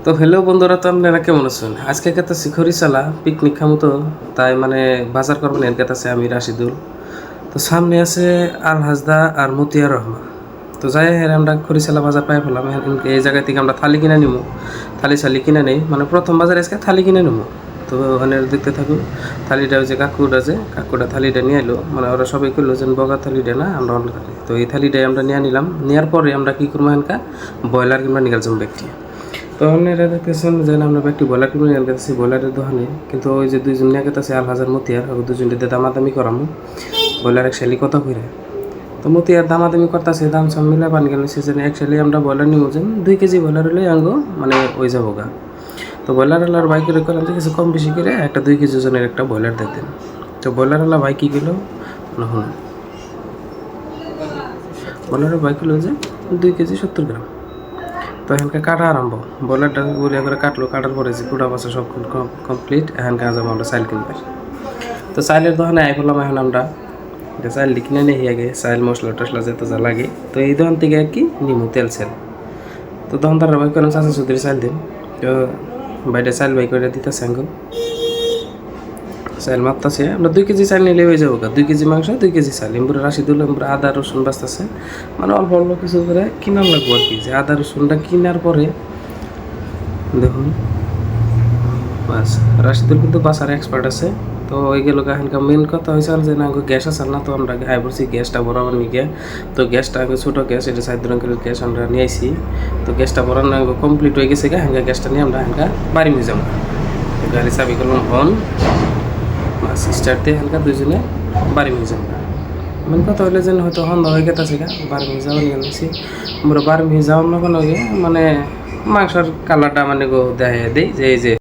তো হ্যালো বন্ধুরা, তো আপনারা কেমন আছেন? আজকে খেতেছি খরিচালা পিকনিক খামো, তো তাই মানে বাজার করবেন এর খেতেছে আমি রাশিদুল। তো সামনে আছে আল হাসদা আর মতিয়ার রহমান। তো যাই হ্যাঁ আমরা খরিচালা বাজার পাই ফেলাম। এই জায়গা থেকে আমরা থালি কিনে নিবো, থালি শালি কিনে নেই, মানে প্রথম বাজারে আজকে থালি কিনে নেবো। তো ওখানে দেখতে থাকুন থালিটা, ওই যে কাকুটা থালিটা নিয়ে এলো, মানে ওরা সবাই করলো যে বগা থালিটা না, আমরা অন্য থালি। তো এই থালিটাই আমরা নিয়ে নিলাম। নেওয়ার পরে আমরা কী করবো, এখানকার ব্রয়লার কিংবা নিয়ে গেলাম ব্যক্তি। তো আপনারা দেখতেছেন যে আমরা একটি ব্রয়লার কিনে নিয়ে গেছি ব্রয়লারের দোকানে। কিন্তু ওই যে দুইজন নিয়ে গেছে আল হাজার মতিয়ার, দুজনটিতে দামাদামি করামো ব্রয়লার এক শালি কত করে। তো মতিয়ার দামাদামি করতেছে, দাম সব মিলে পানি গেল সেজন্য এক শালি আমরা ব্রয়লার নিব যে 2 কেজি ব্রয়লার হলে আঙ্গো মানে ওই যাবো গা। তো ব্রয়লার আলার ভাই করে করলাম যে কিছু কম বেশি করে একটা 2 কেজি ওজনের একটা ব্রয়লার দিতেন। তো ব্রয়লার আলা ভাই কী কিলো শুনুন, ব্রয়লারের ভাই কিলো যে 2 কেজি 70 গ্রাম। তো এখানকার কাটা আরম্ভ, ব্রয়লারটা গুড়িয়া করে কাটলো, কাটার পরে যে কুড়া বাসা সব কমপ্লিট। এখানকার যাবো আমরা চাইল কিনতে। তো চাইলের দোকানে আই করলাম এখন আমরা, চাইল কিনে নিয়ে আগে চাইল মশলা টশলা যেতে যা লাগে। তো এই দোকান থেকে আর কি নিমু তেল সেল। তো দোকানদাররা ভাই করেন চাচা চৌধুরী চাইল দিন। তো বাইরে চাইল বাই করে দিতেছে আঙ্গুল, চাইল মাপতাছে। আমরা 2 কেজি চাইল নিলে হয়ে যাবো, 2 কেজি মাংস 2 কেজি চাইল। এমপুরে রাশিদুল এমপুরে আদা রসুন বাঁচতেছে, মানে অল্প অল্প কিছু করে কিনার লাগবো আর কি। যে আদা রসুনটা কিনার পরে দেখুন বাস, রাশিদুল কিন্তু বাসার এক্সপার্ট আছে। তো ওই গেল এখানকার মেন কথা হয়েছে যে না গ্যাস আছে না, তো আমরা আই বলছি গ্যাসটা বরাবর নিয়ে গিয়ে। তো গ্যাসটা আগে ছোটো গ্যাস, এটা 4 রঙের গ্যাস আমরা নিয়ে আসি। তো গ্যাসটা বরানো কমপ্লিট হয়ে গেছে, হ্যাঁ গ্যাসটা নিয়ে আমরা হ্যাঁ বাড়ি নিয়ে যাবো। গাড়ি চাবি করলাম অন, বাস স্টার্ট দিয়ে হালকা দুজনে বাড়ি নিয়ে যাবো। মেন কথা হইলে যেন হয়তো সন্ধ্যা হয়ে গেছে গা, বাড়ি নিয়ে যাওয়ার নিয়ে গেছি আমরা। বাড়ি নিয়ে যাওয়ার না কোনো মানে মাংসর কালারটা মানে গো দেখা দেই যে এই যে